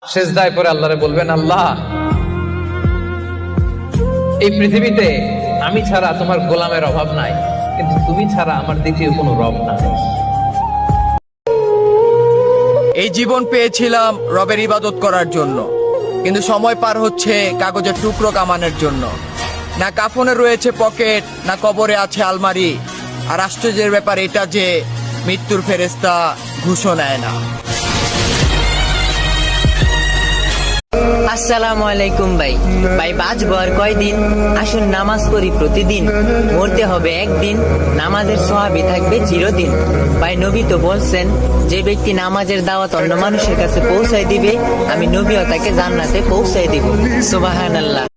সেজদায় পরে আল্লাহরে বলবেন, আল্লাহ এই পৃথিবীতে আমি ছাড়া তোমার গোলামের অভাব নাই, কিন্তু তুমি ছাড়া আমার দ্বিতীয় কোনো রব নাই। এই জীবন পেয়েছিলাম রবের ইবাদত করার জন্য, কিন্তু সময় পার হচ্ছে কাগজের টুকরো কামানোর জন্য। না কাফনে রয়েছে পকেট, না কবরে আছে আলমারি। আর আশ্চর্যের ব্যাপার এটা যে মৃত্যুর ফেরেশতা ঘুষও নেয় না। আসসালামু আলাইকুম ভাই। ভাই বাঁচবো আর কয়দিন? আসুন নামাজ পড়ি প্রতিদিন, মরতে হবে একদিন, নামাজের সওয়াবই থাকবে চিরদিন। ভাই নবী তো বলছেন, যে ব্যক্তি নামাজের দাওয়াত অন্য মানুষের কাছে পৌঁছায় দিবে, আমি নবীও তাকে জান্নাতে পৌঁছায় দিব। সুবহানাল্লাহ।